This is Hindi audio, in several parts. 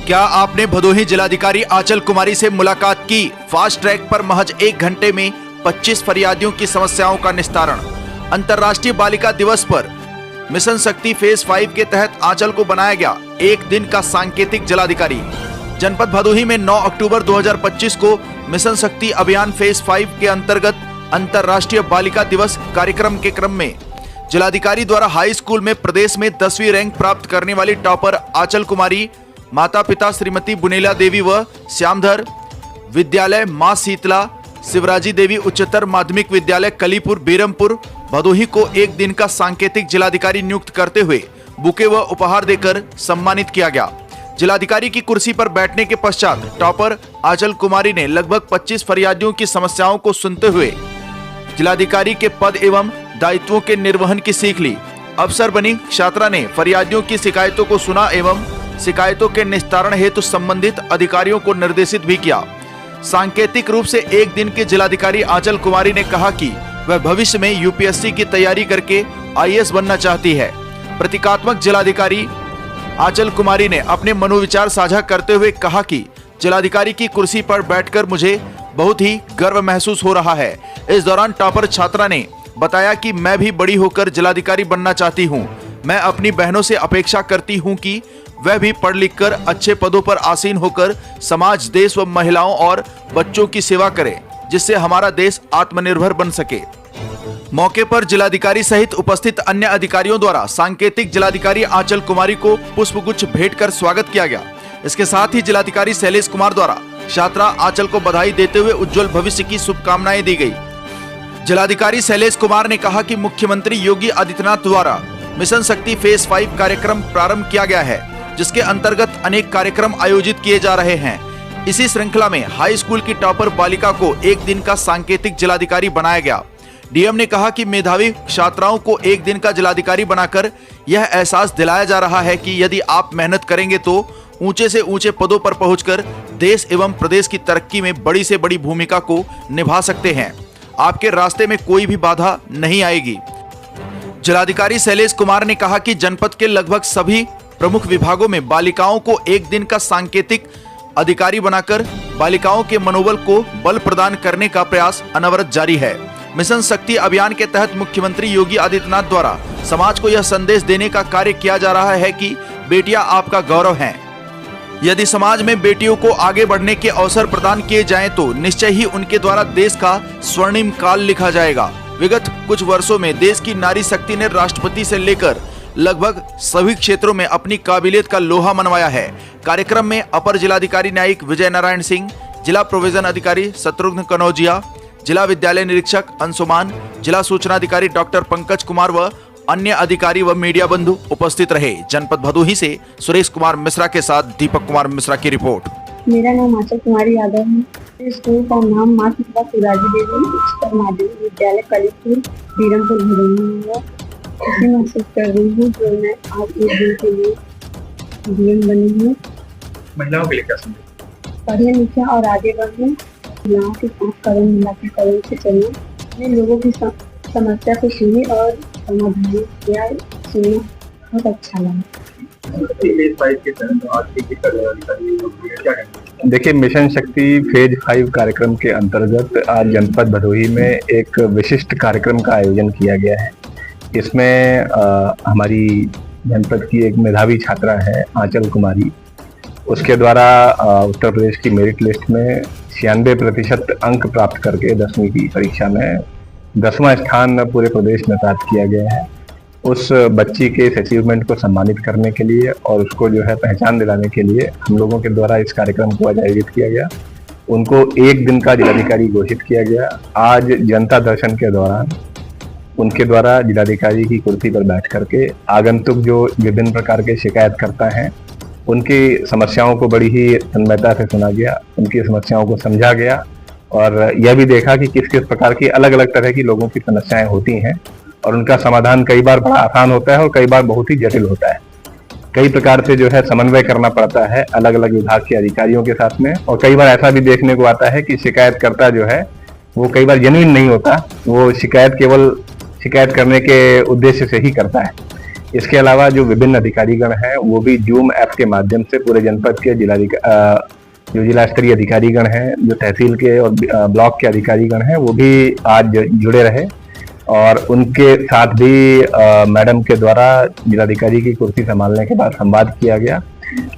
क्या आपने भदोही जिलाधिकारी आंचल कुमारी से मुलाकात की? फास्ट ट्रैक पर महज 1 घंटे में 25 फरियादियों की समस्याओं का निस्तारण। अंतर्राष्ट्रीय बालिका दिवस पर मिशन शक्ति फेज 5 के तहत आंचल को बनाया गया 1 दिन का सांकेतिक जिलाधिकारी। जनपद भदोही में 9 अक्टूबर 2025 को मिशन शक्ति अभियान फेज 5 के अंतर्गत अंतर्राष्ट्रीय बालिका दिवस कार्यक्रम के क्रम में जिलाधिकारी द्वारा हाई स्कूल में प्रदेश में 10वीं रैंक प्राप्त करने वाली टॉपर आंचल कुमारी, माता पिता श्रीमती बुनेला देवी व श्यामधर विद्यालय, मां शीतला शिवराजी देवी उच्चतर माध्यमिक विद्यालय कलीपुर बीरमपुर भदोही को 1 दिन का सांकेतिक जिलाधिकारी नियुक्त करते हुए बुके व उपहार देकर सम्मानित किया गया। जिलाधिकारी की कुर्सी पर बैठने के पश्चात टॉपर आंचल कुमारी ने लगभग 25 फरियादियों की समस्याओं को सुनते हुए जिलाधिकारी के पद एवं दायित्वों के निर्वहन की सीख ली। अफसर बनी छात्रा ने फरियादियों की शिकायतों को सुना एवं शिकायतों के निस्तारण हेतु संबंधित अधिकारियों को निर्देशित भी किया। सांकेतिक रूप से 1 दिन के जिलाधिकारी आंचल कुमारी ने कहा कि वह भविष्य में यूपीएससी की तैयारी करके आईएएस बनना चाहती है। प्रतीकात्मक जिलाधिकारी आंचल कुमारी ने अपने मनोविचार साझा करते हुए कहा कि जिलाधिकारी की कुर्सी पर बैठकर मुझे बहुत ही गर्व महसूस हो रहा है। इस दौरान टॉपर छात्रा ने बताया कि मैं भी बड़ी होकर जिलाधिकारी बनना चाहती हूं। मैं अपनी बहनों से अपेक्षा करती हूं कि वह भी पढ़ लिख कर अच्छे पदों पर आसीन होकर समाज, देश व महिलाओं और बच्चों की सेवा करें, जिससे हमारा देश आत्मनिर्भर बन सके। मौके पर जिलाधिकारी सहित उपस्थित अन्य अधिकारियों द्वारा सांकेतिक जिलाधिकारी आंचल कुमारी को पुष्पगुच्छ भेंट कर स्वागत किया गया। इसके साथ ही जिलाधिकारी शैलेश कुमार द्वारा छात्रा आंचल को बधाई देते हुए उज्जवल भविष्य की शुभकामनाएं दी गई। जिलाधिकारी शैलेश कुमार ने कहा कि मुख्यमंत्री योगी आदित्यनाथ द्वारा मिशन शक्ति फेज 5 कार्यक्रम प्रारंभ किया गया है, जिसके अंतर्गत अनेक कार्यक्रम आयोजित किए जा रहे हैं। इसी श्रृंखला में हाई स्कूल की टॉपर बालिका को 1 दिन का सांकेतिक जिलाधिकारी बनाया गया। डीएम ने कहा कि मेधावी छात्राओं को 1 दिन का जिलाधिकारी बनाकर यह एहसास दिलाया जा रहा है कि यदि आप मेहनत करेंगे तो ऊंचे से ऊंचे पदों पर पहुंचकर देश एवं प्रदेश की तरक्की में बड़ी से बड़ी भूमिका को निभा सकते हैं। आपके रास्ते में कोई भी बाधा नहीं आएगी। जिलाधिकारी शैलेश कुमार ने कहा कि जनपद के लगभग सभी प्रमुख विभागों में बालिकाओं को 1 दिन का सांकेतिक अधिकारी बनाकर बालिकाओं के मनोबल को बल प्रदान करने का प्रयास अनवरत जारी है। मिशन शक्ति अभियान के तहत मुख्यमंत्री योगी आदित्यनाथ द्वारा समाज को यह संदेश देने का कार्य किया जा रहा है कि बेटियां आपका गौरव हैं। यदि समाज में बेटियों को आगे बढ़ने के अवसर प्रदान किए जाएं तो निश्चय ही उनके द्वारा देश का स्वर्णिम काल लिखा जाएगा। विगत कुछ वर्षों में देश की नारी शक्ति ने राष्ट्रपति से लेकर लगभग सभी क्षेत्रों में अपनी काबिलियत का लोहा मनवाया है। कार्यक्रम में अपर जिलाधिकारी न्यायिक विजय नारायण सिंह, जिला प्रोविजन अधिकारी शत्रुघ्न कनौजिया, जिला विद्यालय निरीक्षक अंशुमान, जिला सूचना अधिकारी डॉक्टर पंकज कुमार व अन्य अधिकारी व मीडिया बंधु उपस्थित रहे। जनपद भदोही से सुरेश कुमार मिश्रा के साथ दीपक कुमार मिश्रा की रिपोर्ट। मेरा नाम आंचल कुमारी यादव है। स्कूल का नाम मां शीतला शिवराजी देवी उच्चतर माध्यमिक विद्यालय कलीपुर बीरमपुर भदोही है। इसी महसूस कर रही हूँ जो मैं आज 1 दिन के लिए डीएम बनी हूँ। महिलाओं के लिए क्या संदेश? पढ़े लिखे और आगे बढ़े, महिलाओं के साथ कदम मिलाकर कदम से चलना, अपने लोगों की समस्या को सुनी और समाधान किया, सुनना बहुत अच्छा लगा। देखिए, मिशन शक्ति फेज 5 कार्यक्रम के अंतर्गत आज जनपद भदोही में एक विशिष्ट कार्यक्रम का आयोजन किया गया है। इसमें हमारी जनपद की एक मेधावी छात्रा है आंचल कुमारी। उसके द्वारा उत्तर प्रदेश की मेरिट लिस्ट में 96% अंक प्राप्त करके 10वीं की परीक्षा में 10वां स्थान पूरे प्रदेश में प्राप्त किया गया है। उस बच्ची के इस अचीवमेंट को सम्मानित करने के लिए और उसको जो है पहचान दिलाने के लिए हम लोगों के द्वारा इस कार्यक्रम को आयोजित किया गया। उनको 1 दिन का जिलाधिकारी घोषित किया गया। आज जनता दर्शन के दौरान उनके द्वारा जिलाधिकारी की कुर्सी पर बैठ करके आगंतुक जो विभिन्न प्रकार के शिकायतकर्ता हैं उनकी समस्याओं को बड़ी ही तन्मयता से सुना गया, उनकी समस्याओं को समझा गया और यह भी देखा कि किस किस प्रकार की अलग अलग तरह की लोगों की समस्याएं होती हैं और उनका समाधान कई बार बड़ा आसान होता है और कई बार बहुत ही जटिल होता है। कई प्रकार से जो है समन्वय करना पड़ता है अलग अलग विभाग के अधिकारियों के साथ में, और कई बार ऐसा भी देखने को आता है कि शिकायतकर्ता जो है वो कई बार जेन्युइन नहीं होता, वो शिकायत केवल शिकायत करने के उद्देश्य से ही करता है। इसके अलावा जो विभिन्न अधिकारीगण हैं वो भी जूम ऐप के माध्यम से पूरे जनपद के जो जिला स्तरीय अधिकारीगण हैं, जो तहसील के और ब्लॉक के अधिकारीगण हैं, वो भी आज जुड़े रहे और उनके साथ भी मैडम के द्वारा जिलाधिकारी की कुर्सी संभालने के बाद संवाद किया गया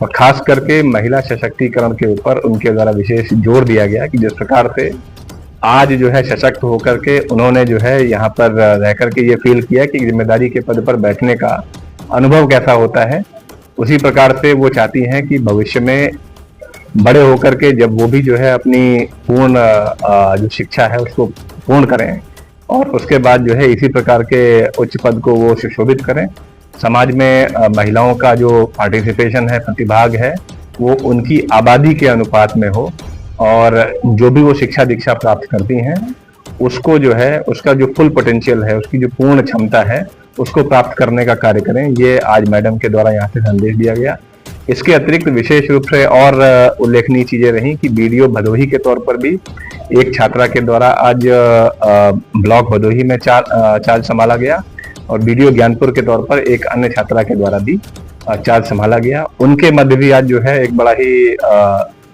और खास करके महिला सशक्तिकरण के ऊपर उनके द्वारा विशेष जोर दिया गया कि जिस प्रकार से आज जो है सशक्त होकर के उन्होंने जो है यहाँ पर रह करके ये फील किया कि जिम्मेदारी के पद पर बैठने का अनुभव कैसा होता है, उसी प्रकार से वो चाहती हैं कि भविष्य में बड़े होकर के जब वो भी जो है अपनी पूर्ण जो शिक्षा है उसको पूर्ण करें और उसके बाद जो है इसी प्रकार के उच्च पद को वो सुशोभित करें। समाज में महिलाओं का जो पार्टिसिपेशन है, प्रतिभाग है, वो उनकी आबादी के अनुपात में हो और जो भी वो शिक्षा दीक्षा प्राप्त करती हैं उसको जो है उसका जो फुल पोटेंशियल है, उसकी जो पूर्ण क्षमता है उसको प्राप्त करने का कार्य करें। ये आज मैडम के द्वारा यहाँ से संदेश दिया गया। इसके अतिरिक्त विशेष रूप से और उल्लेखनीय चीजें रही कि बीडीओ भदोही के तौर पर भी एक छात्रा के द्वारा आज ब्लॉक भदोही में चार्ज संभाला गया और बीडीओ ज्ञानपुर के तौर पर एक अन्य छात्रा के द्वारा भी चार्ज संभाला गया। उनके मध्य भी आज जो है एक बड़ा ही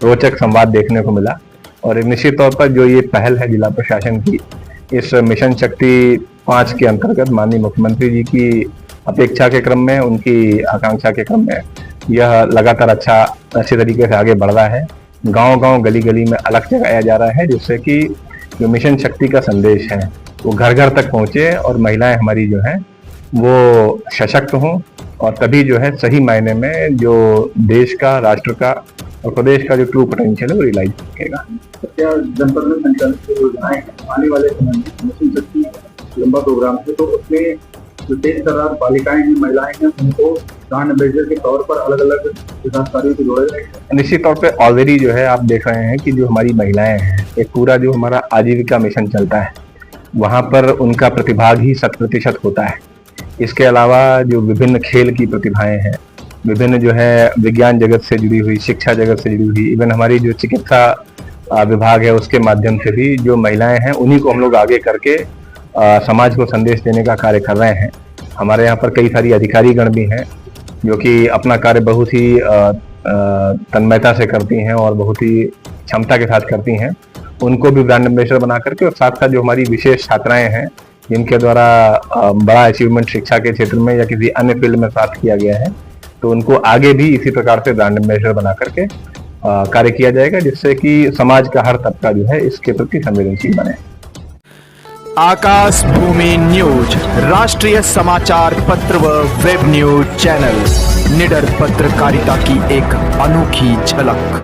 रोचक संवाद देखने को मिला और निश्चित तौर पर जो ये पहल है जिला प्रशासन की इस मिशन शक्ति 5 के अंतर्गत माननीय मुख्यमंत्री जी की अपेक्षा के क्रम में, उनकी आकांक्षा के क्रम में यह लगातार अच्छे तरीके से आगे बढ़ रहा है। गांव-गांव, गली-गली में अलग जगाया जा रहा है जिससे कि जो मिशन शक्ति का संदेश है वो घर-घर तक पहुंचे और महिलाएं हमारी जो है वो सशक्त हों और तभी जो है सही मायने में जो देश का, राष्ट्र का और प्रदेश का जो ट्रू पोटेंशियल है वो रियलाइज करेगा। क्या जनपद में संचालित योजनाएं आने वाले समय में मिशन शक्ति लंबा प्रोग्राम है, तो उसमें जो तेज तर्रार बालिकाएं हैं, महिलाएं हैं, उनको ब्रांड एम्बेसडर के तौर पर अलग अलग विकास कार्यों को जोड़ा जाएगा। निश्चित तौर पे ऑलरेडी जो है आप देख रहे हैं कि जो हमारी महिलाएं हैं, एक पूरा जो हमारा आजीविका मिशन चलता है वहाँ पर उनका प्रतिभाग ही 100% होता है। इसके अलावा जो विभिन्न खेल की प्रतिभाएं हैं, विभिन्न जो है विज्ञान जगत से जुड़ी हुई, शिक्षा जगत से जुड़ी हुई, इवन हमारी जो चिकित्सा विभाग है उसके माध्यम से भी जो महिलाएं हैं उन्हीं को हम लोग आगे करके समाज को संदेश देने का कार्य कर रहे हैं। हमारे यहाँ पर कई सारी अधिकारीगण भी हैं जो कि अपना कार्य बहुत ही तन्मयता से करती हैं और बहुत ही क्षमता के साथ करती हैं। उनको भी ब्रांड एम्बेसडर बना करके और साथ साथ जो हमारी विशेष छात्राएं हैं जिनके द्वारा बड़ा अचीवमेंट शिक्षा के क्षेत्र में या किसी अन्य फील्ड में प्राप्त किया गया है, तो उनको आगे भी इसी प्रकार से ब्रांड एम्बेसडर बना करके कार्य किया जाएगा जिससे कि समाज का हर तबका जो है इसके प्रति संवेदनशील बने। आकाश भूमि न्यूज, राष्ट्रीय समाचार पत्र व वेब न्यूज चैनल, निडर पत्रकारिता की एक अनोखी झलक।